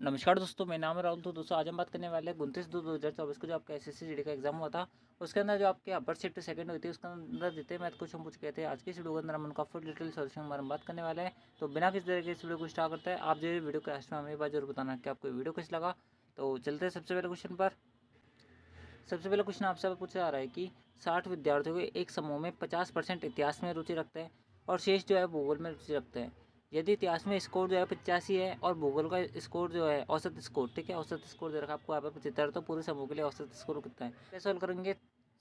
नमस्कार दोस्तों, मेरा नाम है राहुल। तो दोस्तों आज हम बात करने वाले हैं 29/2/2024 को जो आपका एसएससी जीडी का एग्जाम हुआ था। उसके अंदर जो आपके अपर शिफ्ट सेकंड हुई थी उसके अंदर जितने मैथ क्वेश्चन पूछ गए थे, आज की इस वीडियो के अंदर हम उनका फुल डिटेल सॉल्यूशन हमारे हम बात करने वाले हैं। तो बिना किसी तरह के इस वीडियो को स्टार्ट करते हैं, आप जो वीडियो के लास्ट में हमें बात जरूर बताना कि आपको वीडियो कैसे लगा। तो चलते हैं सबसे पहले क्वेश्चन पर। सबसे पहले क्वेश्चन आपसे पूछा जा रहा है कि 60 विद्यार्थियों के एक समूह में 50% इतिहास में रुचि रखते हैं और शेष जो है भूगोल में रुचि रखते हैं। यदि इतिहास में स्कोर जो है 85 है और भूगोल का स्कोर जो है औसत स्कोर, ठीक है, औसत स्कोर दे रखा आपको यहाँ पर 75, तो पूरे समूह के लिए औसत स्कोर कितना है कैसे सॉल्व करेंगे।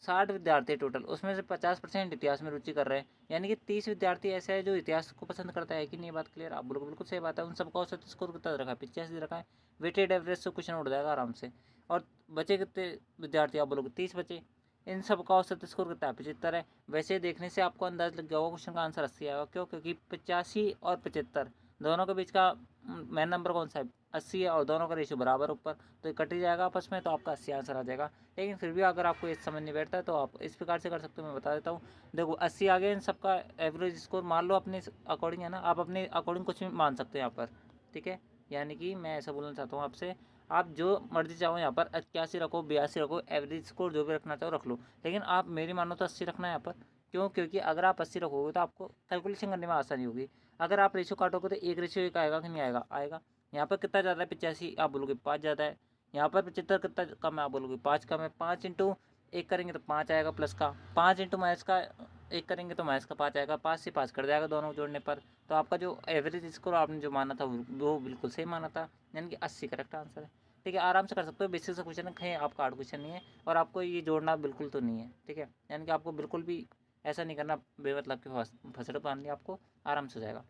60 विद्यार्थी टोटल, उसमें से 50% इतिहास में रुचि कर रहे हैं, यानी कि 30 विद्यार्थी ऐसे है जो इतिहास को पसंद करता है कि नहीं। बात क्लियर, आप बोलोगे बिल्कुल सही बात है। उन सबका औसत स्कोर कितना दे रखा है, 85 दे रखा है। वेटेड एवरेज से क्वेश्चन उठ जाएगा आराम से। और बचे कितने विद्यार्थी, आप बोलोगे 30 बचे। इन सब का औसत स्कोर कितना है, 75 है। वैसे देखने से आपको अंदाज लग गया होगा क्वेश्चन का आंसर 80 आएगा। क्यों? क्योंकि 85 और 75 दोनों के बीच का मेन नंबर कौन सा है, 80 है, और दोनों का रेशियो बराबर ऊपर, तो ये कट ही जाएगा आपस में, तो आपका 80 आंसर आ जाएगा। लेकिन फिर भी अगर आपको ये समझ नहीं बैठता है तो आप इस प्रकार से कर सकते हो, मैं बता देता हूँ। देखो 80 आ गया, इन सबका एवरेज स्कोर मान लो अपने अकॉर्डिंग, है ना, आप अपने अकॉर्डिंग कुछ भी मान सकते हो यहाँ पर, ठीक है। यानी कि मैं ऐसा बोलना चाहता हूँ आपसे, आप जो मर्जी चाहो यहाँ पर 81 रखो, 82 रखो, एवरेज स्कोर जो भी रखना चाहो रख लो। लेकिन आप मेरी मानो तो 80 रखना है यहाँ पर। क्यों? क्योंकि अगर आप 80 रखोगे तो आपको कैलकुलेशन करने में आसानी होगी। अगर आप रेशियो काटोगे तो 1:1 आएगा कि नहीं आएगा, आएगा। यहाँ पर कितना ज़्यादा है, 85, आप बोलोगे 5 ज़्यादा है। यहाँ पर 75 कितना कम है, आप बोलोगे 5 कम है। 5 इंटू 1 करेंगे तो 5 आएगा प्लस का, 5 इंटू माइनस का 1 करेंगे तो माइनस का 5 आएगा। 5 से 5 कट जाएगा दोनों जोड़ने पर। तो आपका जो एवरेज स्कोर आपने जो माना था वो बिल्कुल सही माना था, यानी कि 80 करेक्ट आंसर है। ठीक है, आराम से कर सकते हो। बेसिक सा क्वेश्चन है, कहीं आपका हार्ड क्वेश्चन नहीं है, और आपको ये जोड़ना बिल्कुल तो नहीं है, ठीक है। यानी कि आपको बिल्कुल भी ऐसा नहीं करना बेमतलब के फसड़ पानी, आपको आराम से हो जाएगा।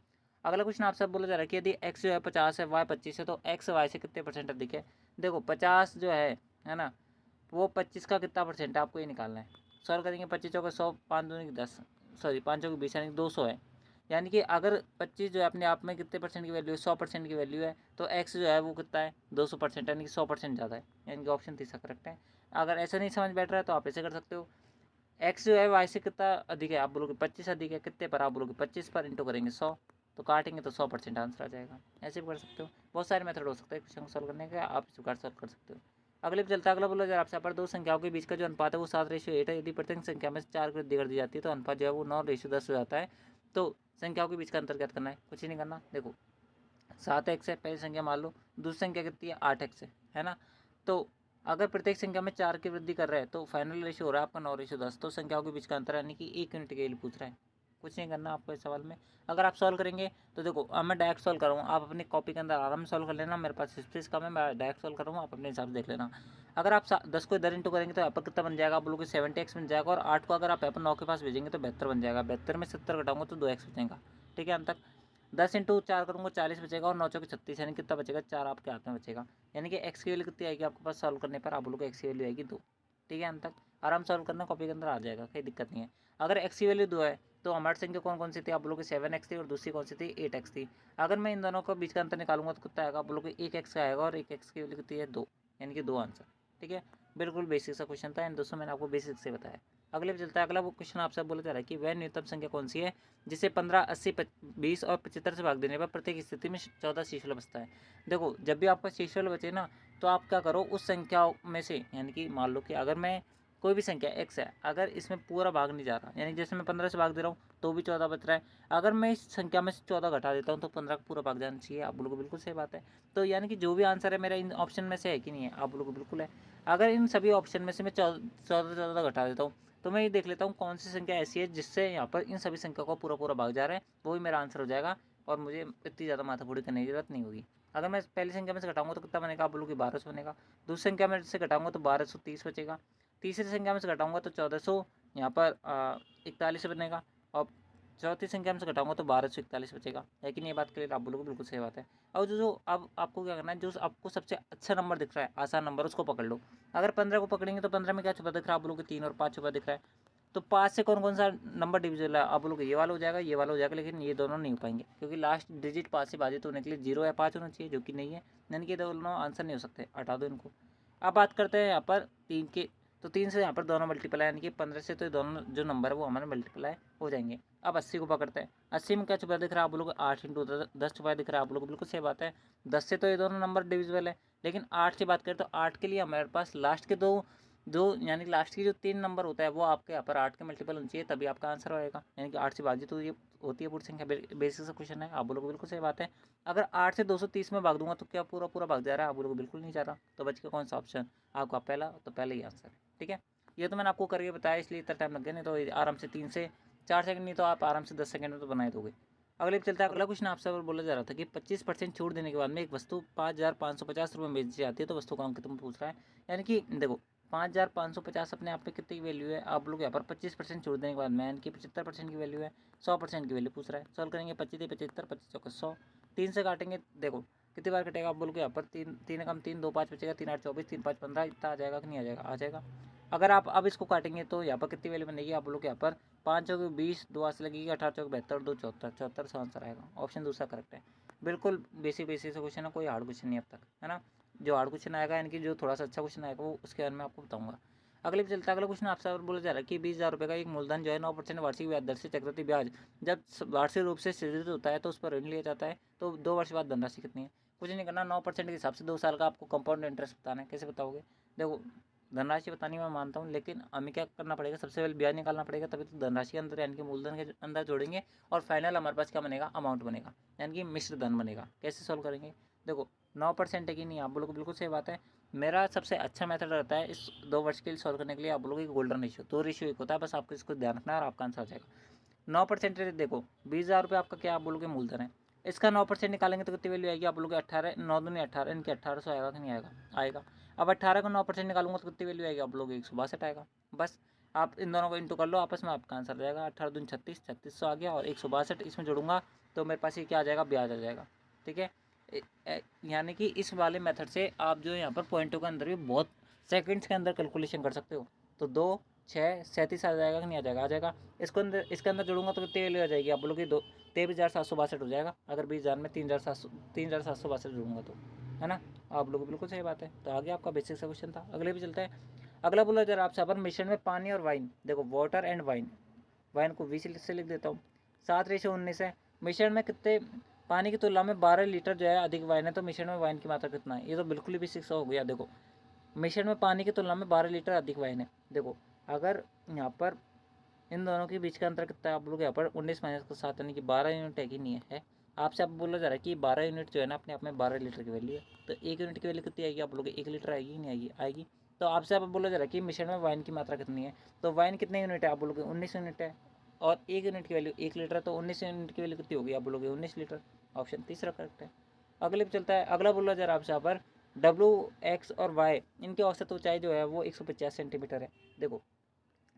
अगला क्वेश्चन आपसे बोला जा रहा है कि यदि एक्स जो है 50 है, वाई 25 है, तो एक्स वाई से कितने परसेंट अधिक है। देखो 50 जो है ना, वो 25 का कितना परसेंट है आपको ये निकालना है। सॉल्व करेंगे, 25 चौका 100, 5 दूनी 10, सॉरी 5 चौकी 20, यानी 200 है। यानी कि अगर 25 जो है अपने आप में कितने परसेंट की वैल्यू है, 100% की वैल्यू है, तो एक्स जो है वो कितना है, 200%, यानी कि 100% ज़्यादा है। यानी कि ऑप्शन तीसरा करेक्ट है। अगर ऐसा नहीं समझ बैठ रहा है तो आप ऐसे कर सकते हो, एक्स जो है वाई से कितना अधिक है, आप बोलोगे 25 अधिक है, कितने पर, आप बोलोगे 25 पर, इंटू करेंगे 100, तो काटेंगे तो 100% आंसर आ जाएगा। ऐसे भी कर सकते हो, बहुत सारे मेथड हो सकते हैं क्वेश्चन को सॉल्व करने का, आप इस प्रकार सॉल्व कर सकते हो। अगले पे चलता है। अगला बोला जाए आपसे, पर दो संख्याओं के बीच का जो अनुपात है वो 7:8 है। यदि प्रत्येक संख्या में से 4 की वृद्धि कर दी जाती है तो अनुपात जो है वो 9:10 हो जाता है। तो संख्याओं के बीच का अंतर ज्ञात करना है, कुछ ही नहीं करना। देखो 7x है पहली संख्या मान लो, दूसरी संख्या कितनी है, 8x है ना। तो अगर प्रत्येक संख्या में 4 की वृद्धि कर रहे हैं तो फाइनल रेशियो हो रहा है आपका 9:10। तो संख्याओं के बीच का अंतर, यानी कि 1 यूनिट के लिए पूछ रहा है, कुछ नहीं करना आपको इस सवाल में। अगर आप सॉल्व करेंगे तो देखो अब मैं डायरेक्ट सॉल्व कर रहा हूँ, आप अपनी कॉपी के अंदर आराम से सॉल्व कर लेना, मेरे पास स्पेस कम है, मैं डायरेक्ट सॉल्व कर रहा हूँ, आप अपने हिसाब से देख लेना। अगर आप 10 को इधर इंटू करेंगे तो यहाँ पर कितना बन जाएगा, आप बोलोगे 70x बन जाएगा। और 8 को अगर आप यहाँ पर 9 के पास भेजेंगे तो 72 बन जाएगा। 72 में 70 घटाऊंगा तो 2x बचेगा, ठीक है। अंत तक 10 इंटू 4 करूँगा 40 बचेगा, और 9 चौके 36, यानी कितना बचेगा, 4 आपके हाथ में बचेगा। यानी कि एक्स की वैल्यू कितनी आएगी आपके पास सॉल्व करने पर, आप बोलोगे एक्स की वैल्यू आएगी 2, ठीक है। अंत तक आराम सॉल्व करना, कॉपी के अंदर आ जाएगा, कोई दिक्कत नहीं है। अगर एक्स की वैल्यू 2 है तो हमारी संख्या कौन कौन सी थी, आप बोलोगे 7x थी, और दूसरी कौन सी थी, 8x थी। अगर मैं इन दोनों का बीच का अंतर निकालूंगा तो कितना आएगा, आप बोलोगे 1x का आएगा, और 1x की वैल्यू कितनी है, 2, यानी कि 2 आंसर, ठीक है। बिल्कुल बेसिक सा क्वेश्चन था, इन दोस्तों मैंने आपको बेसिक से बताया। अगले पे चलता है। अगला वो क्वेश्चन आपसे बोला जा रहा है कि वह न्यूनतम संख्या कौन सी है जिसे 15, 80, 20 और 75 से भाग देने पर प्रत्येक स्थिति में 14 शेषफल बचता है। देखो जब भी आपका शेषफल बचे ना, तो आप क्या करो, उस संख्या में से, यानी कि मान लो कि अगर मैं कोई भी संख्या x है, अगर इसमें पूरा भाग नहीं जा रहा, यानी जैसे मैं 15 से भाग दे रहा हूँ तो भी 14 बच रहा है, अगर मैं इस संख्या में से 14 घटा देता हूँ तो 15 का पूरा भाग जाना चाहिए। आप बोलोगे बिल्कुल सही बात है। तो यानी कि जो भी आंसर है मेरा इन ऑप्शन में से है कि नहीं है, आप बोलोगे बिल्कुल है। अगर इन सभी ऑप्शन में से मैं 14 घटा देता हूँ तो मैं ये देख लेता हूँ कौन सी संख्या ऐसी है जिससे यहाँ पर इन सभी संख्या को पूरा पूरा भाग जा रहा है, वही मेरा आंसर हो जाएगा, और मुझे इतनी ज़्यादा माथाफोड़ी करने की जरूरत नहीं होगी। अगर मैं पहली संख्या में से घटाऊंगा तो कितना बनेगा, आप बोलोगे 1200 बनेगा। दूसरी संख्या में से घटाऊंगा तो 1230 बचेगा। तीसरी संख्या में से घटाऊंगा तो 1400 यहाँ पर 41 बनेगा। और चौथी संख्या में से घटाऊंगा तो 1241 बचेगा। है कि नहीं, ये बात क्लियर, आप बोलोगे बिल्कुल सही बात है। और जो अब आपको क्या करना है, जो आपको सबसे अच्छा नंबर दिख रहा है, आसान नंबर, उसको पकड़ लो। अगर 15 को पकड़ेंगे तो 15 में क्या छुपा दिख रहा है, आप बोलोगे 3 और 5 छुपा दिख रहा है। तो 5 से कौन कौन सा नंबर डिविजिबल है, आप बोलोगे ये वाला हो जाएगा, ये वाला हो जाएगा, लेकिन ये दोनों नहीं हो पाएंगे क्योंकि लास्ट डिजिट 5 से बाधित होने के लिए 0 या 5 होना चाहिए, जो कि नहीं है। यानी कि दोनों आंसर नहीं हो सकते, हटा दो इनको। अब बात करते हैं यहाँ पर 3 के, तो 3 से यहाँ पर दोनों मल्टीप्लाई, यानी कि 15 से तो दोनों जो नंबर है वो हमारे मल्टीप्लाई हो जाएंगे। अब 80 को पकड़ते हैं। 80 में क्या छुपा दिख रहा है आप लोगों को? 8 इंटू 10 छुपा दिख रहा है आप लोगों को। बिल्कुल सही बात है। 10 से तो ये दोनों नंबर डिविजिबल है, लेकिन 8 से बात करें तो 8 के लिए हमारे पास लास्ट के दो जो यानी लास्ट की जो 3 नंबर होता है वो आपके यहाँ पर 8 के मल्टीपल होनी चाहिए, तभी आपका आंसर आएगा। यानी कि 8 से बाजी तो ये होती है पूरी संख्या। बेसिक सा क्वेश्चन है, आप बोलोगे बिल्कुल सही बात है। अगर 8 से 230 में भाग दूंगा तो क्या पूरा पूरा भाग जा रहा है? आप बोलोगे बिल्कुल नहीं जा रहा। तो बच के कौन सा ऑप्शन आपका? पहला। तो पहले ही आंसर है, ठीक है। ये तो मैंने आपको करके बताया, इसलिए इतना टाइम लग गया, नहीं तो आराम से 3 से 4 सेकंड, नहीं तो आप आराम से 10 सेकंड में तो बना ही दोगे। अगले पे चलता है। अगला क्वेश्चन आपसे बोला जा रहा था कि 25% छूट देने के बाद में एक वस्तु 5550 रुपये में बेची जाती है, तो वस्तु का अंक कितना पूछ रहा है। यानी कि देखो 5550 अपने आप में कितनी की वैल्यू है? आप लोग यहाँ पर 25% छूट देने के बाद में यानी कि 75% की वैल्यू है, 100% की वैल्यू पूछ रहा है। सॉल्व करेंगे। 25 75, 25 चौका 100, 3 से काटेंगे। देखो कितनी बार कटेगा? आप बोलोगे यहाँ पर 3 कम 3, 2 5 बचेगा, 3 8 24, 3 5 15, इतना आ जाएगा कि नहीं आ जाएगा? आ जाएगा। अगर आप अब इसको काटेंगे तो यहाँ पर कितनी वैल्यू बनेगी? आप लोग यहाँ पर 5 चौके 20, 2 से लगेगी, 18 चौके 72, 2 74, 74 से आंसर आएगा। ऑप्शन दूसरा करेक्ट है। बिल्कुल बेसिक बेसिक से क्वेश्चन है, कोई हार्ड क्वेश्चन नहीं अब तक, है ना। जो हार्ड क्वेश्चन आएगा यानी कि जो थोड़ा सा अच्छा क्वेश्चन आएगा वो उसके बारे में आपको बताऊंगा। अगले पे चलता है। अगला क्वेश्चन आपसे बोला जा रहा है कि 20,000 रुपये का एक मूलधन जो है 9% वार्षिक ब्याज दर से चक्रवृद्धि ब्याज जब वार्षिक रूप से सृजित होता है तो उस पर ऋण लिया जाता है, तो 2 वर्ष बाद धनराशि कितनी है? कुछ नहीं करना, 9% के हिसाब से 2 साल का आपको कंपाउंड इंटरेस्ट बताना है। कैसे बताओगे? देखो धनराशि बतानी मैं मानता हूँ, लेकिन हमें क्या करना पड़ेगा? सबसे पहले ब्याज निकालना पड़ेगा, तभी तो धनराशि के अंदर यानी कि मूलधन के अंदर जोड़ेंगे और फाइनल हमारे पास क्या बनेगा? अमाउंट बनेगा, यानी कि मिश्र धन बनेगा। कैसे सॉल्व करेंगे? देखो 9% है कि नहीं? आप बोलो बिल्कुल सही बात है। मेरा सबसे अच्छा मेथड रहता है इस 2 वर्ष के लिए सॉल्व करने के लिए, आप बोलोगे गोल्डन रेशियो। 2 रेशियो 1 होता है, बस आपको इसको ध्यान रखना है और आपका आंसर आ जाएगा। 9% देखो 20,000 रुपये आपका क्या आप बोलोगे? मूलधन है। इसका 9% निकालेंगे तो कितनी वैल्यू आएगी? आप बोलोगे 18, 9 दूनी 18, इनकी 1800 आएगा कि नहीं आएगा? आएगा। अब 18 का 9% निकालूंगा तो कितनी वैल्यू आएगी? आप लोग 162 आएगा। बस आप इन दोनों को इंटू कर लो आपस में, आपका आंसर आ जाएगा। 18 दूनी 36, 3600 आ गया और 162 इसमें जोड़ूंगा तो मेरे पास ये क्या आ जाएगा? ब्याज आ जाएगा, ठीक है। यानी कि इस वाले मेथड से आप जो यहाँ पर पॉइंटों के अंदर भी बहुत सेकंड्स के अंदर कैलकुलेशन कर सकते हो। तो 2 6 37 आ जाएगा कि नहीं आ जाएगा? आ जाएगा। इसके अंदर जोड़ूंगा तो कितनी वैल्यू आ जाएगी? आप बोलोगे 23,762 हो जाएगा, अगर 20,000 में 3,762 जोड़ूंगा तो, है ना। आप लोग बिल्कुल सही बात है। तो आगे आपका बेसिक सा क्वेश्चन था। अगले भी चलता है। अगला बोला जरा आपसे अपन मिश्रण में पानी और वाइन। देखो वाटर एंड वाइन, वाइन को 20 से लिख देता हूँ। 7:19 है। मिश्रण में कितने पानी की तुलना में 12 लीटर जो है अधिक वाइन है, तो मिश्रण में वाइन की मात्रा कितना है? ये तो बिल्कुल ही बेसिक सा हो गया। देखो मिश्रण में पानी की तुलना में 12 लीटर अधिक वाइन है। देखो अगर यहाँ पर इन दोनों के बीच का अंतर कितना है? आप लोग यहाँ पर 19 माइनस का 7 यानी कि 12 यूनिट है कि नहीं है? आपसे आप बोला जा रहा है कि 12 यूनिट जो है ना अपने आप में 12 लीटर की वैल्यू है, तो 1 यूनिट की वैल्यू कितनी आएगी? आप लोग 1 लीटर आएगी नहीं आएगी? आएगी। तो आपसे आप बोला जा रहा है कि मिश्रण में वाइन की मात्रा कितनी है, तो वाइन कितने यूनिट है? आप बोलोगे 19 यूनिट है, और 1 यूनिट की वैल्यू 1 लीटर है, तो 19 यूनिट की वैल्यू कितनी होगी? आप बोलोगे 19 लीटर। ऑप्शन तीसरा करेक्ट है। अगले पे चलता है। अगला बोला जा रहा है आपसे यहाँ पर डब्ल्यू एक्स और वाई इनकी औसत ऊंचाई जो है वो 150 सेंटीमीटर है। देखो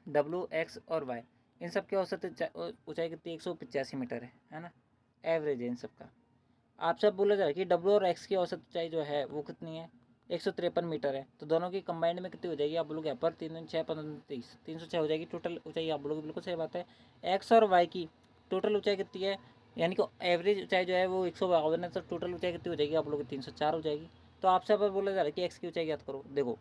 डब्ल्यू एक्स और वाई इन सब की औसत ऊंचाई कितनी? 185 मीटर है ना। एवरेज है इन सब का। आपसे अब बोला जा रहा है कि डब्ल्यू और एक्स की औसत ऊंचाई जो है वो कितनी है? 153 मीटर है। तो दोनों की कंबाइंड में कितनी हो जाएगी? आप बोलोगे यहाँ पर 3 6 15 30, 306 हो जाएगी टोटल ऊंचाई। आप बोलोगे बिल्कुल सही बात है। एक्स और वाई की टोटल ऊंचाई कितनी है? यानी कि एवरेज ऊंचाई जो है वो 152 है, तो टोटल ऊंचाई कितनी हो जाएगी? आप लोग 304 हो जाएगी। तो आपसे अब बोला जा रहा है कि एक्स की ऊंचाई याद करो। देखो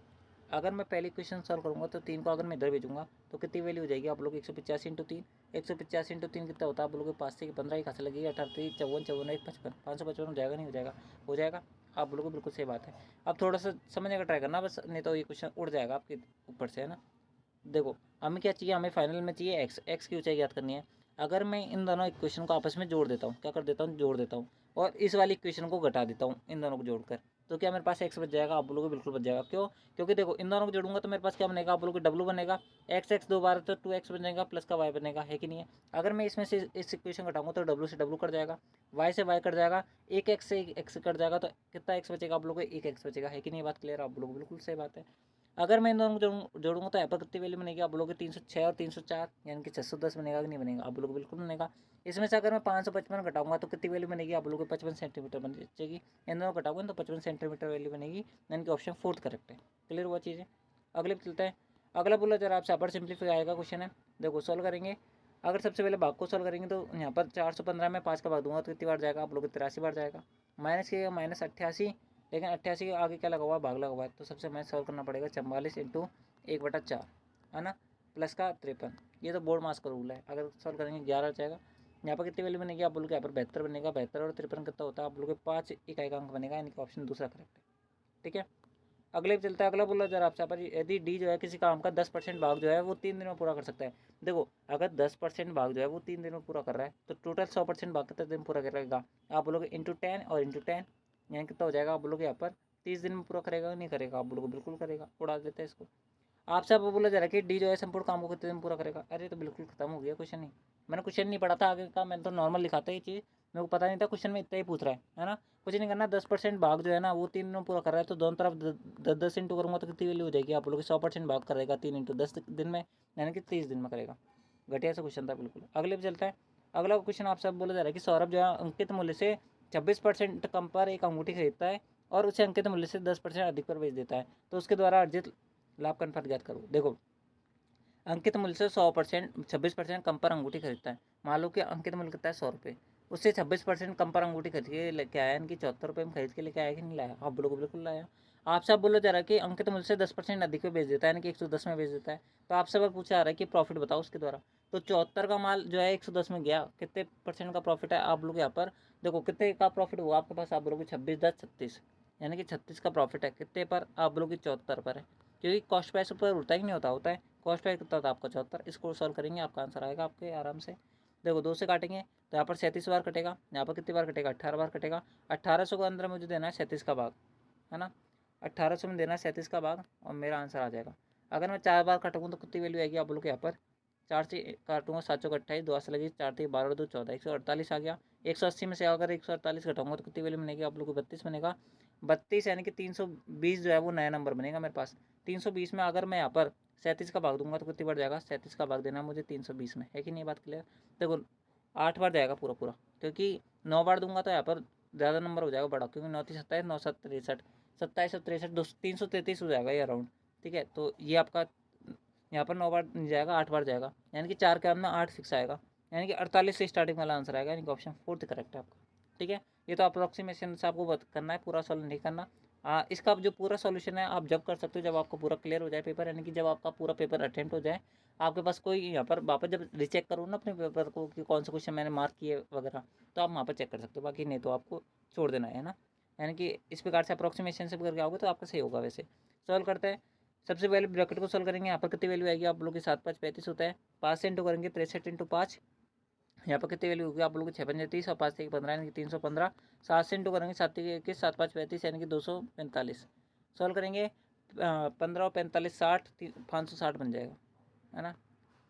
अगर मैं पहले क्वेश्चन सॉल्व करूँगा तो 3 को अगर मैं इधर भेजूँगा तो कितनी वैल्यू हो जाएगी? आप लोग 185 इंटू 3, 185 इंटू 3 कितना होता है? आप लोग 5 से 15 ही खासा लगेगी। 18 54 54 1 55, 555 हो जाएगा नहीं हो जाएगा? हो जाएगा। आप बोलोगे बिल्कुल सही बात है। अब थोड़ा सा समझने का ट्राई करना बस, नहीं तो ये क्वेश्चन उड़ जाएगा आपके ऊपर से, है ना। देखो हमें क्या चाहिए? हमें फाइनल में चाहिए एक्स। एक्स की ऊंचाई याद करनी है। अगर मैं इन दोनों इक्वेशन को आपस में जोड़ देता हूँ, क्या कर देता हूँ? जोड़ देता हूँ और इस वाली इक्वेशन को घटा देता हूँ इन दोनों को जोड़कर, तो क्या मेरे पास एक्स बच जाएगा? आप बोलोगे बिल्कुल बच जाएगा। क्यों? क्योंकि देखो इन दोनों को जोड़ूंगा तो मेरे पास क्या बनेगा? आप बोलोगे डब्लू बनेगा। एक्स एक्स 2 बार तो 2x बनेगा प्लस का वाई बनेगा, है कि नहीं है? अगर मैं इसमें से इस इक्वेशन घटाऊंगा तो डब्लू से डब्लू कट जाएगा, वाई से वाई कट जाएगा, एक एक्स से एक एक्स कट जाएगा, तो कितना एक्स बचेगा? आप लोग 1x बचेगा, है कि नहीं? बात क्लियर? आप लोग बिल्कुल सही बात है। अगर मैं इन दोनों को जोड़ूंगा तो यहाँ पर कितनी वैल्यू बनेगी? आप बोलोगे 306 और 304 यानी कि 610 बनेगा कि नहीं बनेगा? आप लोग बिल्कुल बनेगा। इसमें से अगर मैं 555 घटाऊंगा तो कितनी वैल्यू बनेगी? आप लोग 55 सेंटीमीटर बनेगी। इन दोनों घटाऊंगा तो 55 सेंटीमीटर वैल्यू बनेगी, यानी कि ऑप्शन 4 करेक्ट है। क्लियर हुआ चीज़ है। अगले पे चलता है। अगला बोला जरा आपसे अपर सिंप्लीफाई आएगा क्वेश्चन है। देखो सॉल्व करेंगे। अगर सबसे पहले भाग को सॉल्व करेंगे तो यहाँ पर 415 में 5 का भाग दूंगा तो कितनी बार जाएगा? आप लोग 83 बार जाएगा। माइनस किएगा -88, लेकिन 88 के आगे क्या लगा हुआ है? भाग लगा हुआ है, तो सबसे मैथ सॉल्व करना पड़ेगा 44 इंटू 1/4, है ना। प्लस का 53, ये तो बोर्ड मास का रूल है। अगर सॉल्व करेंगे 11 आ जाएगा। यहाँ पर कितनी वैल्यू बनेगी आप बोलोगे, यहाँ पर 72 बनेगा। 72 और 53 कितना होता है आप बोलोगे 5 इकाई का अंक बनेगा, यानी कि ऑप्शन दूसरा करेक्ट है। ठीक है, अगले पे चलता है। अगला बोला जरा आपसे, पर यदि डी जो है किसी काम का 10% भाग जो है वो 3 दिन में पूरा कर सकता है। देखो अगर 10% भाग जो है वो 3 दिन में पूरा कर रहा है तो टोटल 100% भाग कितने दिन पूरा करेगा आप बोलोगे इंटू 10 और इंटू 10, यानी कितना हो जाएगा आप बोलोगे यहाँ पर 30 दिन में पूरा करेगा नहीं करेगा आप बोलोगे बिल्कुल करेगा। उड़ा देते हैं इसको। आपसे आपको बोला जा रहा है कि डी जो है संपूर्ण काम को कितने दिन पूरा करेगा। अरे तो बिल्कुल खत्म हो गया क्वेश्चन ही। मैंने क्वेश्चन नहीं पढ़ा था आगे का, मैंने तो नॉर्मल लिखा था ये चीज़, मेरे को पता नहीं था क्वेश्चन में इतना ही पूछ रहा है ना। कुछ नहीं करना, 10% भाग जो है ना वो 3 दिन में पूरा कर रहा है तो दोनों तरफ 10 इंटू करूँगा तो कितनी वैल्यू हो जाएगी आप लोग 100% भाग करेगा 3 इंटू 10 दिन में, यानी कि 30 दिन में करेगा। घटिया सा क्वेश्चन था बिल्कुल। अगले पे चलता है। अगला क्वेश्चन आपसे बोला जा रहा है कि सौरभ जो है अंकित मूल्य से 26% कम पर एक अंगूठी खरीदता है और उसे अंकित मूल्य से 10% अधिक पर बेच देता है, तो उसके द्वारा अर्जित लाभ का अनुपात ज्ञात करो। देखो अंकित मूल्य से 100% 26% कम पर अंगूठी खरीदता है। मान लो कि अंकित मूल्य कितना है 100 रुपये, उससे 26% कम पर अंगूठी खरीद के लेके आया, यानी कि 74 रुपये में खरीद के लेके आया कि नहीं लाया, आप बोलोगे बिल्कुल लाया। आपसे आप बोलो जा रहा है कि अंकित मूल्य से 10% अधिक में बेच देता है, यानी कि 110 में बेच देता है, तो आपसे अब पूछा जा रहा है कि प्रॉफिट बताओ उसके द्वारा। तो 74 का माल जो है 110 में गया, कितने % का प्रॉफिट है आप लोग यहाँ पर देखो कितने का प्रॉफिट हुआ आपके पास, आप बोलोगे 26 10 36, यानी कि 36 का प्रॉफिट है। कितने पर आप बोलोगे 74 पर है, क्योंकि कॉस्ट प्राइस ऊपर होता ही नहीं होता है। कॉस्ट प्राइस कितना था आपका 74, इसको सॉल्व करेंगे आपका आंसर आएगा आपके आराम से। देखो 2 से काटेंगे तो यहाँ पर 37 बार कटेगा, यहाँ पर कितनी बार कटेगा 18 बार कटेगा। 1800 के अंदर मुझे देना है 37 का भाग, है ना। 1800 में देना है 37 का भाग और मेरा आंसर आ जाएगा। अगर मैं 4 बार काटूँगा तो कितनी वैल्यू आएगी आप बोलो कि यहाँ पर 4 से काटूंगा 7 चौक 28, 2 से लगी 4 थी 12 2 14, 148 आ गया। 180 में से अगर 148 घटाऊंगा तो कितनी वैल्यू बनेगी आप लोग को 32 बनेगा। 32 यानी कि 320 जो है वो नया नंबर बनेगा मेरे पास। 320 में अगर मैं यहाँ पर 37 का भाग दूंगा तो कितनी बढ़ जाएगा, 37 का भाग देना मुझे 320 में, है कि नहीं बात क्लियर। देखो 8 बार जाएगा पूरा पूरा, क्योंकि 9 बार दूंगा तो यहाँ पर ज़्यादा नंबर हो जाएगा बड़ा, क्योंकि 9 3 27 9 7 63 27 और 63 333 हो जाएगा ये अराउंड। ठीक है, तो ये आपका यहाँ पर 9 बार नहीं जाएगा 8 बार जाएगा, यानी कि 4 के बाद में 8 फिक्स आएगा, यानी कि 48 से स्टार्टिंग वाला आंसर आएगा, यानी कि ऑप्शन 4 करेक्ट है आपका। ठीक है, ये तो अप्रोक्सीमेशन से आपको करना है, पूरा सॉल्व नहीं करना। इसका जो पूरा सॉल्यूशन है आप जब कर सकते हो जब आपका पूरा क्लियर हो जाए पेपर, यानी कि जब आपका पूरा पेपर अटेम्प्ट हो जाए, आपके पास कोई यहाँ पर वापस जब रिचेक करो ना अपने पेपर को कि कौन सा क्वेश्चन मैंने मार्क किए वगैरह, तो आप वहाँ पर चेक कर सकते हो, बाकी नहीं तो आपको छोड़ देना है ना। यानी कि इस प्रकार से अप्रोक्सीमेशन से करके आओगे तो आपका सही होगा। वैसे सॉल्व करते हैं। सबसे पहले ब्रैकेट को सॉल्व करेंगे, यहाँ पर कितनी वैल्यू आएगी आप लोग की 7 5 35 होता है, 5 से इंटू करेंगे 63 इंटू 5, यहाँ पर कितनी वैल्यू होगी आप लोग की 6 5 30 और 5 से 15 यानी कि 315। 7 से इंटू करेंगे 7 21 7 5 35 यानी कि 245। सॉल्व करेंगे 15 और 45 60 560 बन जाएगा, है ना।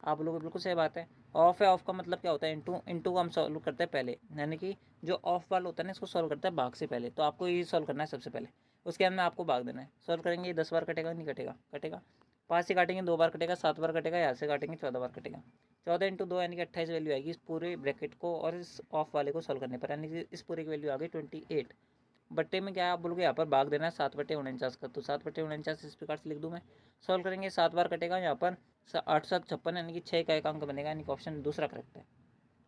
आप लोगों को बिल्कुल सही बात है। ऑफ है, ऑफ का मतलब क्या होता है इंटू, इंटू को हम सॉल्व करते हैं पहले, यानी कि जो ऑफ वाला होता है ना इसको सॉल्व करता है भाग से पहले, तो आपको ये सॉल्व करना है सबसे पहले, उसके अंदर आपको भाग देना है। सॉल्व करेंगे 10 बार कटेगा नहीं कटेगा, कटेगा 5 से काटेंगे 2 बार कटेगा, 7 बार कटेगा, यहाँ से काटेंगे 14 बार कटेगा। 14 इंटू 2 यानी कि 28 वैल्यू आएगी इस पूरे ब्रैकेट को और इस ऑफ वाले को सॉल्व करने पर, यानी कि इस पूरे की वैल्यू आ गई 28। बट्टे में क्या है आप बोलोगे यहाँ पर भाग देना है 7/49 का, तो 7/49 इस प्रकार से लिख दूँ मैं। सॉल्व करेंगे 7 बार कटेगा, यहाँ पर 8 7 56 यानी कि 6 का एक अंक बनेगा, यानी कि ऑप्शन दूसरा करेक्ट है।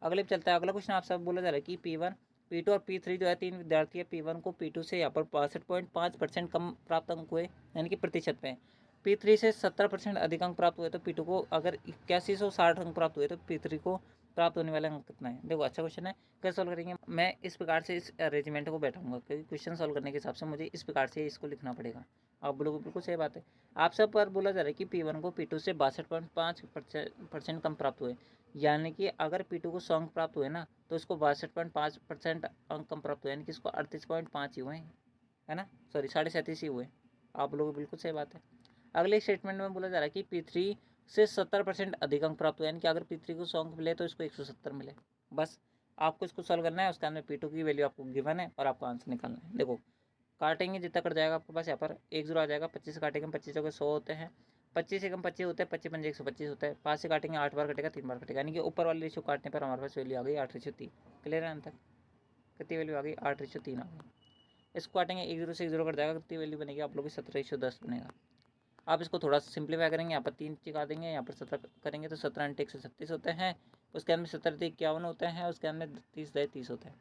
अगले पे चलता है। अगला क्वेश्चन आपसे बोला जा रहा है कि P1 P2 और P3 जो है 3 विद्यार्थी है। P1 को P2 से यहाँ पर 62.5% कम प्राप्त अंक हुए, यानी कि प्रतिशत में। P3 से 70% अधिक अंक प्राप्त हुए तो P2 को अगर 8160 अंक प्राप्त हुए तो P3 को प्राप्त होने वाला अंक कितना है। देखो अच्छा क्वेश्चन है, कैसे सॉल्व करेंगे। मैं इस प्रकार से इस अरेंजमेंट को बैठाऊंगा, क्योंकि क्वेश्चन सॉल्व करने के हिसाब से मुझे इस प्रकार से इसको लिखना पड़ेगा। आप बोलोगे बिल्कुल सही बात है। आप सब पर बोला जा रहा है कि P1 को P2 से 62.5% कम प्राप्त हुए, यानी कि अगर P2 को 100 अंक प्राप्त हुए ना तो इसको 62.5% अंक कम प्राप्त हुए, यानी कि इसको 38.5 ही हुए, है ना, सॉरी 37.5 ही हुए। आप लोग बिल्कुल सही बात है। अगले स्टेटमेंट में बोला जा रहा है कि P3 से 70% अधिक अंक प्राप्त हुए, यानी कि अगर P3 को 100 अंक मिले तो इसको 170 मिले। बस आपको इसको सॉल्व करना है, उसके अंदर P2 की वैल्यू आपको गिवन है और आपको आंसर निकालना है। देखो काटेंगे जितना कट जाएगा आपके पास, यहाँ पर 1 0 आ जाएगा। 25 से काटेंगे 25 के 100 होते हैं, 25 से कम 25 होते हैं, 25 पंजे 125 होता है। 5 से काटेंगे 8 बार कटेगा, 3 बार कटेगा, यानी कि ऊपर वाले रेशियो काटने पर हमारे पास वैल्यू आ गई 8/3। क्लियर है अंतर, कितनी वैल्यू आ गई 8/3 आ गई। इसको काटेंगे 1 0 से 1 0 कट जाएगा, कितनी वैल्यू बनेगी आप लोग की 17/10 बनेगा। आप इसको थोड़ा सा सिंप्लीफाई करेंगे, यहाँ पर 3 चिका देंगे, यहाँ पर 17 करेंगे तो 17 × 136 होते हैं, उसके अंदर 17 × 51 होते हैं, उसके अंदर 30/30 होते हैं।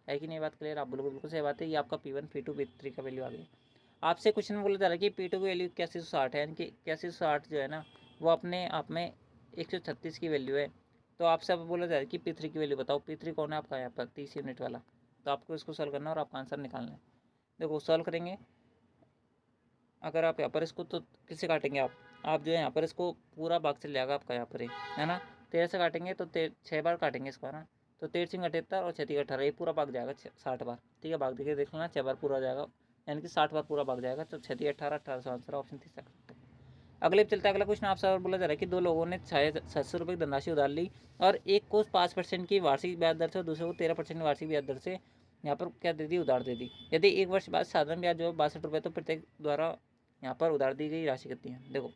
है कि नहीं बात क्लियर। आप बोलोगे बिल्कुल सही बात है। ये आपका P1 P2 P3 का वैल्यू आ गई। आपसे क्वेश्चन बोला जा रहा है कि P2 की वैल्यू 8160 है, यानी कि 8160 जो है ना वो अपने आप में 136 की वैल्यू है। तो आपसे अब बोला जाए कि P3 की वैल्यू बताओ, P3 कौन है आपका यहाँ पर 30 यूनिट वाला। तो आपको इसको सॉल्व करना है और आपका आंसर निकालना है। देखो सॉल्व करेंगे, अगर आप यहाँ पर इसको तो किससे काटेंगे आप जो है यहाँ पर इसको पूरा भाग चल जाएगा आपका यहाँ पर है ना। 13 से काटेंगे तो 6 बार काटेंगे इसको, है ना। तो 13 सिंह 78 और 6 18, ये पूरा भाग जाएगा 60 बार। ठीक है, भाग देखिए देख लेना, 6 बार पूरा हो जाएगा, यानी कि 60 बार पूरा भाग जाएगा। तो 6 18 1800 आंसर ऑप्शन 3 सकते हैं। अगले पे चलता है अगला क्वेश्चन आपसे और बोला जा रहा है कि दो लोगों ने 700 रुपये की धनराशि उधार ली और एक को 5% की वार्षिक ब्याज दर से और दूसरे को 13% की वार्षिक ब्याज दर से यहाँ पर क्या दे दी, उधार दे दी। यदि एक वर्ष बाद साधारण ब्याज जो है 62 रुपये, तो प्रत्येक द्वारा यहाँ पर उधार दी गई राशि कितनी है। देखो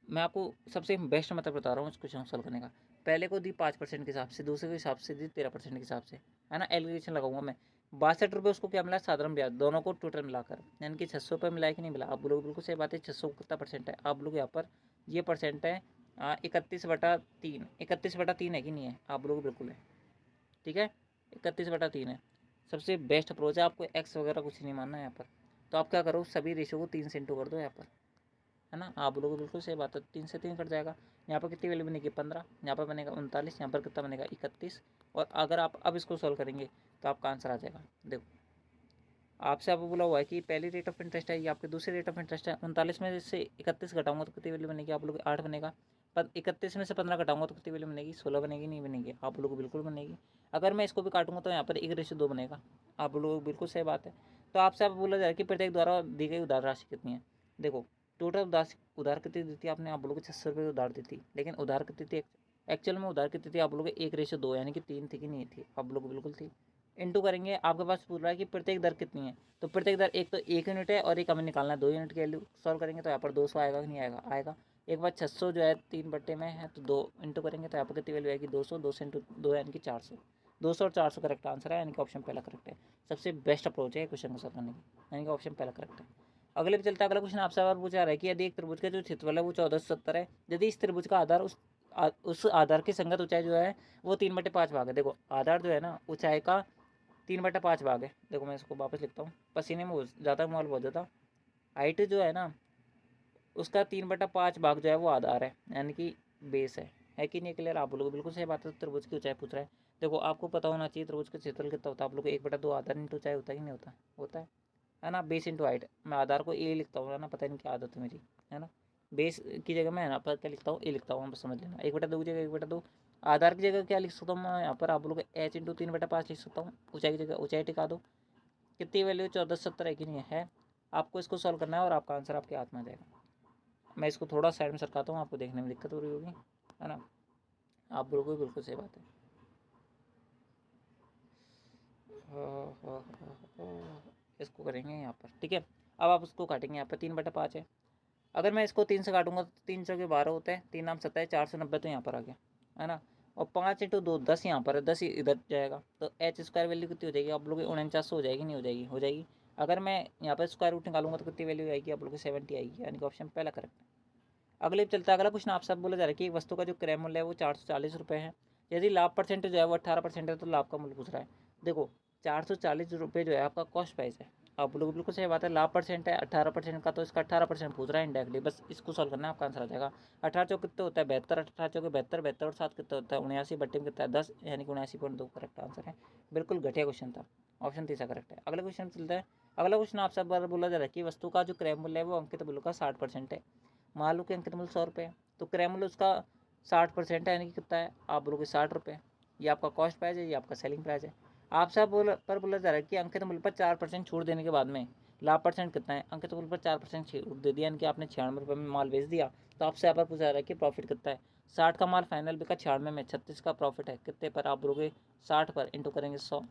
मैं आपको सबसे बेस्ट मतलब बता रहा हूँ इस क्वेश्चन सॉल्व करने का। पहले को दी 5% के हिसाब से, दूसरे के हिसाब से दी 13% के हिसाब से, है ना। एलिगेशन लगाऊंगा मैं। 62 रुपये उसको क्या मिला, साधारण ब्याज, दोनों को टोटल मिलाकर, यानी कि 600 रुपये मिला कि नहीं मिला। आप लोग बिल्कुल सही बात है, 600 कितना परसेंट है, आप लोग यहाँ पर ये परसेंट है 31/3, 31/3 है कि नहीं है, आप लोग बिल्कुल है। ठीक है, 31/3 है। सबसे बेस्ट अप्रोच है, आपको एक्स वगैरह कुछ नहीं मानना है यहाँ पर। तो आप क्या करो, सभी रेशो को 3 से इंटू कर दो यहाँ पर, है ना। आप लोगों को बिल्कुल सही बात है, 3 से 3 कट जाएगा। यहाँ पर कितनी वैल्यू बनेगी 15, यहाँ पर बनेगा 39, यहाँ पर कितना बनेगा 31। और अगर आप अब इसको सॉल्व करेंगे तो आपका आंसर आ जाएगा। देखो आपसे आपको बोला हुआ है कि पहली रेट ऑफ इंटरेस्ट है, ये आपके दूसरी रेट ऑफ इंटरेस्ट है। 39 में से 31 घटाऊंगा तो कितनी वैल्यू बनेगी, आप लोग 8 बनेगा। पर 31 में से 15 घटाऊंगा तो कितनी वैल्यू बनेगी, 16 बनेगी, नहीं बनेगी, आप लोग बिल्कुल बनेगी। अगर मैं इसको भी काटूंगा तो यहाँ पर 1:2 बनेगा, आप लोग बिल्कुल सही बात है। तो आपसे आप बोला जाए कि प्रत्येक द्वारा दी गई उधार राशि कितनी है। देखो टोटल उधार कितनी दी थी आपने, आप लोगों को 600 रुपये उधार दी थी, लेकिन उधार कितनी थी एक्चुअल में, उधार कितनी थी आप लोगों को 1:2, यानी कि 3 थी कि नहीं थी, आप लोग बिल्कुल थी। इंटू करेंगे, आपके पास पूछ रहा है कि प्रत्येक दर कितनी है। तो प्रत्येक दर एक तो 1 यूनिट है और एक हमें निकालना है 2 यूनिट की वैल्यू। सॉल्व करेंगे तो यहाँ पर 200 आएगा कि नहीं आएगा, आएगा। एक बार 600 जो है 3 बट्टे में है, तो 2 इंटू करेंगे तो यहाँ पर कितनी वैल्यू आएगी 200, 200 इंटू 2 यानी कि 400। 200 और 400 करेक्ट आंसर है, यानी कि ऑप्शन पहला करेक्ट है। सबसे बेस्ट अप्रोच है क्वेश्चन को सॉल्व करने की, यानी कि ऑप्शन पहला करेक्ट है। अगले पे चलता है अगला क्वेश्चन आपसे और पूछा रहा है कि यदि एक त्रिभुज का जो क्षेत्रफल है वो 1470 है, यदि इस त्रिभुज का आधार उस आधार की संगत ऊंचाई जो है वो 3/5 भाग है। देखो आधार जो है ना ऊंचाई का 3/5 भाग है। देखो मैं इसको वापस लिखता हूँ, पसीने में ज़्यादा मोल बहुत ज़्यादा। हाइट जो है ना उसका 3/5 भाग जो है वो आधार है, यानी कि बेस है कि नहीं क्लियर। आप लोग बिल्कुल सही बात है, त्रिभुज की ऊंचाई पूछ रहा है। देखो आपको पता होना चाहिए त्रिभुज का क्षेत्रफल कितना होता है, आप लोग 1/2 आधार इंटू ऊंचाई होता है कि नहीं होता, होता है ना। बेस इंटू हाइट, मैं आधार को ए लिखता हूँ, है ना, पता नहीं क्या आदत है मेरी, है ना। बेस की जगह मैं यहाँ पर क्या लिखता हूँ, ए लिखता हूँ, बस समझ लेना। 1/2 की जगह 1/2, आधार की जगह क्या लिख सकता हूँ मैं यहाँ पर, आप लोग एच इंटू 3/5 लिख सकता हूँ। ऊंचाई की जगह ऊंचाई टिका दो, कितनी वैल्यू 1470 है कि नहीं है। आपको इसको सॉल्व करना है और आपका आंसर आपके हाथ में आ जाएगा। मैं इसको थोड़ा साइड में सरकाता हूँ, आपको देखने में दिक्कत हो रही होगी, है ना। आप बिल्कुल बिल्कुल सही बात है। इसको करेंगे यहाँ पर, ठीक है। अब आप उसको काटेंगे, यहाँ पर 3/5 है। अगर मैं इसको 3 से काटूंगा तो 3 चौके 12 होते हैं, 3 नाम 27, 490 तो यहाँ पर आ गया, है ना। और 5 इंटू 2 10 यहाँ पर है, 10 इधर जाएगा, तो एच स्क्वायर वैल्यू कितनी हो जाएगी आप लोग की, 49 हो जाएगी, नहीं हो जाएगी, हो जाएगी। अगर मैं यहाँ पर स्क्वायर रूट निकालूंगा तो कितनी वैल्यू आएगी आप लोग की 70 आएगी, यानी कि ऑप्शन पहला करेक्ट है। अगले पे चलता है अगला क्वेश्चन आपसे बोला जा रहा है कि एक वस्तु का जो क्रय मूल्य है वो 440 रुपये है, यदि लाभ परसेंटेज जो है वो 18% है, तो लाभ का मूल्य पूछ रहा है। देखो 440 रुपये जो है आपका कॉस्ट प्राइस है, आप लोग बिल्कुल सही बात है। लाभ परसेंट है 18% का, तो इसका 18% पूछ रहा है इनडायरेक्टली, बस इसको सॉल्व करना है, आपका आंसर आ जाएगा। 18 चौक कितने होता है 72, 18 चौके 72, 72 और 7 कितना होता है 79, बट्टे में कितना है 10, यानी कि 79.2 करेक्ट आंसर है। बिल्कुल घटिया क्वेश्चन था, ऑप्शन तीसरा करेक्ट है। अगला क्वेश्चन चलता है, अगला क्वेश्चन आपसे बोला जा रहा है कि वस्तु का जो क्रय मूल्य है वो अंकित मूल्य का 60% है। मान लो कि अंकित मूल्य 100 रुपये है, तो क्रय मूल्य उसका 60% है, यानी कि कितना है आप बोलोगे 60 रुपये। ये आपका कॉस्ट प्राइस है, ये आपका सेलिंग प्राइस है। आपसे बोला जा रहा है कि अंकित मूल्य पर 4% छूट देने के बाद में लाभ परसेंट कितना है। अंकित मूल्य पर 4% छूट दे दिया, यानी कि आपने 96 रुपये में माल बेच दिया, तो आपसे यहाँ पर पूछा जा रहा है कि प्रॉफिट कितना है। 60 का माल फाइनल बिका 96 में, 36 का प्रॉफिट है कितने पर, आप बोलोगे 60 पर, इंटू करेंगे 100,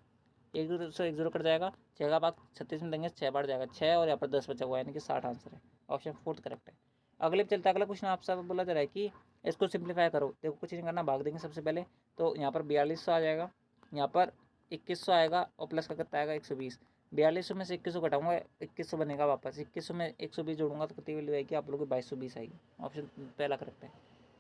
एक जीरो कट जाएगा, 6 का भाग 36 में देंगे 6 बार जाएगा 6, और यहाँ पर 10 बचा हुआ है, यानी कि 60 आंसर है, ऑप्शन फोर्थ करेक्ट है। अगले पे चलता है अगला क्वेश्चन आपसे बोला जा रहा है कि इसको सिंप्लीफाई करो। देखो कुछ नहीं करना, भाग देंगे सबसे पहले, तो यहाँ पर 4200 आ जाएगा, यहाँ पर 2100 आएगा, और प्लस का कितना आएगा 120। 4200 में से 2100 घटाऊंगा 2100 बनेगा वापस, 2100 में 120 जोड़ूंगा तो कितनी वैल्यू आएगी आप लोगों को 2220 आएगी, ऑप्शन पहला करेक्ट है।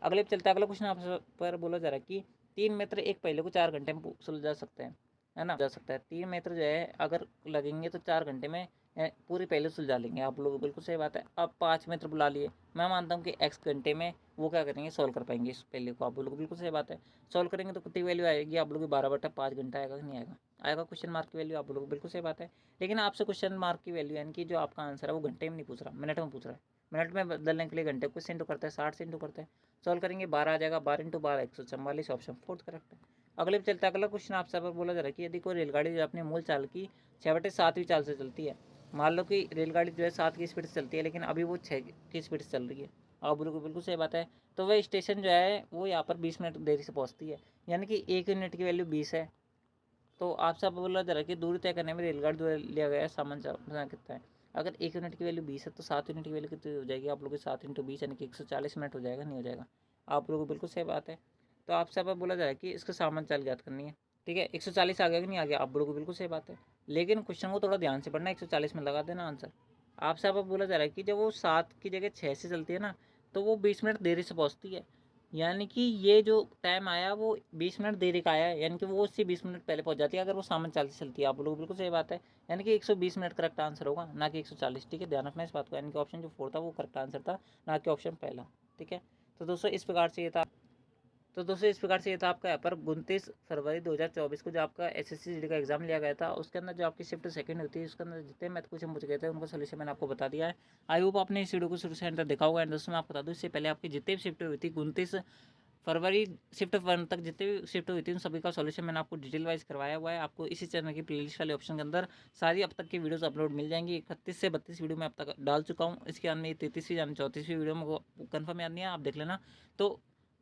अगले पे चलता है अगला क्वेश्चन आप पर बोला जा रहा है कि 3 मित्र एक पहले को 4 घंटे में सुलझा सकते हैं, है ना, जा सकता है। 3 मित्र जो है अगर लगेंगे तो 4 घंटे में, पूरी पहले सुलझा लेंगे आप लोग, बिल्कुल सही बात है। अब 5 मित्र बुला लिए, मैं मानता हूँ कि x घंटे में वो क्या करेंगे, सॉल्व कर पाएंगे इस पहले को, आप लोग बिल्कुल सही बात है। सॉल्व करेंगे तो कितनी वैल्यू आएगी आप लोग की, 12/5 घंटा आएगा कि नहीं आएगा, आएगा क्वेश्चन मार्क की वैल्यू, आप लोग बिल्कुल सही बात है। लेकिन आपसे क्वेश्चन मार्क की वैल्यू यानी कि जो आपका आंसर है वो घंटे में नहीं पूछ रहा, मिनट में पूछ रहा है। मिनट में बदलने के लिए घंटे को इंटू करते हैं, 60 से इंटू करते हैं, सॉल्व करेंगे 12 आ जाएगा, 12 × 12 144, ऑप्शन फोर्थ करेक्ट है। अगले पे चलता है, अगला क्वेश्चन आपसे पर बोला जा रहा है कि यदि कोई रेलगाड़ी जो अपने मूल चाल की 6/7वीं चाल से चलती है, मान लो कि रेलगाड़ी जो है 7 की स्पीड से चलती है लेकिन अभी वो 6 की स्पीड से चल रही है, आप बिल्कुल बिल्कुल सही बात है। तो वह स्टेशन जो है वो यहाँ पर 20 मिनट देरी से पहुँचती है, यानी कि 1 यूनिट की वैल्यू 20 है। तो आपसे अब बोला जा रहा है कि दूरी तय करने में रेलगाड़ी द्वारा लिया गया सामान कितना है। अगर 1 यूनिट की वैल्यू 20 है तो 7 यूनिट की वैल्यू कितनी हो जाएगी आप लोग की, 7 × 20 यानी कि 140 मिनट हो जाएगा, नहीं हो जाएगा, आप लोगों को बिल्कुल सही बात है। तो आपसे अब बोला जा रहा है कि इसका सामान चाल ज्ञात करनी है, ठीक है। 140 आ गया कि नहीं आ गया, आप लोगों को बिल्कुल सही बात है। लेकिन क्वेश्चन को थोड़ा ध्यान से पढ़ना, 140 में लगा देना आंसर। आपसे अब बोला जा रहा है कि जब वो 7 की जगह 6 से चलती है ना, तो वो 20 मिनट देरी से पहुँचती है, यानी कि ये जो टाइम आया वो 20 मिनट देरी का आया है, यानी कि वो उससे 20 मिनट पहले पहुंच जाती है अगर वो सामान चाल से चलती है, आप लोग बिल्कुल सही बात है। यानी कि 120 मिनट करेक्ट आंसर होगा, ना कि 140, ठीक है, ध्यान रखना इस बात को। यानी कि ऑप्शन जो 4 था वो करेक्ट आंसर था, ना कि ऑप्शन पहला, ठीक है। तो दोस्तों इस प्रकार से ये था आपका यहाँ पर 29 फरवरी 2024 को जो आपका एसएससी जीडी का एग्जाम लिया गया था, उसके अंदर जो आपकी शिफ्ट सेकंड होती है उसके अंदर जितने मैथ क्वेश्चन पूछे गए थे उनका सोल्यूशन मैंने आपको बता दिया है। आई होप आपने इस वीडियो को शुरू से एंड तक देखा होगा। एंड दोस्तों मैं आपको बता दूँ, इससे पहले आपकी जितने भी शिफ्ट हुई थी 29 फरवरी शिफ्ट 1 तक जितने भी शिफ्ट हुई थी उन सभी का सॉल्यूशन मैंने आपको डिटेल वाइज करवाया हुआ है। आपको इसी चैनल की प्लेलिस्ट वाले ऑप्शन के अंदर सारी अब तक की वीडियोस अपलोड मिल जाएंगी। 31 से 32 वीडियो मैं अब तक डाल चुका हूँ, इसके अंदर 33वीं या 34वीं वीडियो में कन्फर्म याद नहीं है, आप देख लेना। तो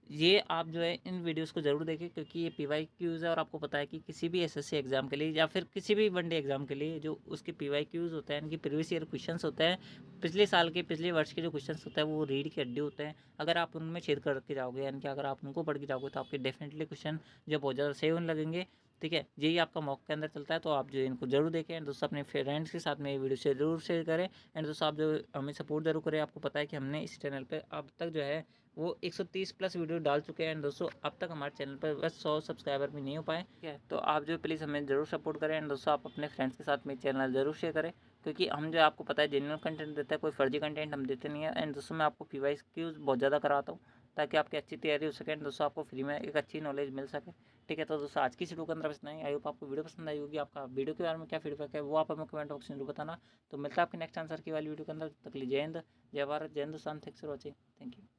ये आप जो है इन वीडियोस को ज़रूर देखें, क्योंकि ये PYQs है और आपको पता है कि किसी भी SSC एग्ज़ाम के लिए या फिर किसी भी वनडे एग्ज़ाम के लिए जो उसके PYQs होते हैं, इनकी प्रीवियस ईयर क्वेश्चंस होते हैं, पिछले साल के पिछले वर्ष के जो क्वेश्चंस होते हैं वो रीड के अड्डे होते हैं। अगर आप उनमें छेद करके जाओगे, यानी कि अगर आप उनको पढ़ के जाओगे तो आपके डेफिनेटली क्वेश्चन जो बहुत ज़्यादा सही होने लगेंगे, ठीक है। यही आपका मॉक के अंदर चलता है, तो आप जो इनको जरूर देखें। एंड दोस्तों अपने फ्रेंड्स के साथ में ये वीडियो जरूर शेयर करें। एंड दोस्तों आप जो हमें सपोर्ट जरूर करें, आपको पता है कि हमने इस चैनल पे अब तक जो है वो 130 प्लस वीडियो डाल चुके हैं। एंड दोस्तों अब तक हमारे चैनल पर बस 100 सब्सक्राइबर भी नहीं हो पाए, ठीक है। तो आप जो प्लीज़ हमें ज़रूर सपोर्ट करें। एंड दोस्तों आप अपने फ्रेंड्स के साथ में चैनल जरूर शेयर करें, क्योंकि हम जो आपको पता है जेन्युइन कंटेंट देता है, कोई फर्जी कंटेंट हम देते नहीं है। एंड दोस्तों मैं आपको PYQs बहुत ज़्यादा कराता हूँ ताकि आपकी अच्छी तैयारी हो सके। एंड दोस्तों आपको फ्री में एक अच्छी नॉलेज मिल सके, ठीक है। तो दोस्तों आज की वीडियो के अंदर बस नहीं, आई होप आपको वीडियो पसंद आई होगी। आपका वीडियो के बारे में क्या फीडबैक है वो आप हमें कमेंट बॉक्स में जरूर बताना। तो मिलता है आपके नेक्स्ट आंसर की वाली वीडियो के अंदर, तक के लिए जय हिंद, जय भारत, जय Hindustan, thanks for watching, thank you.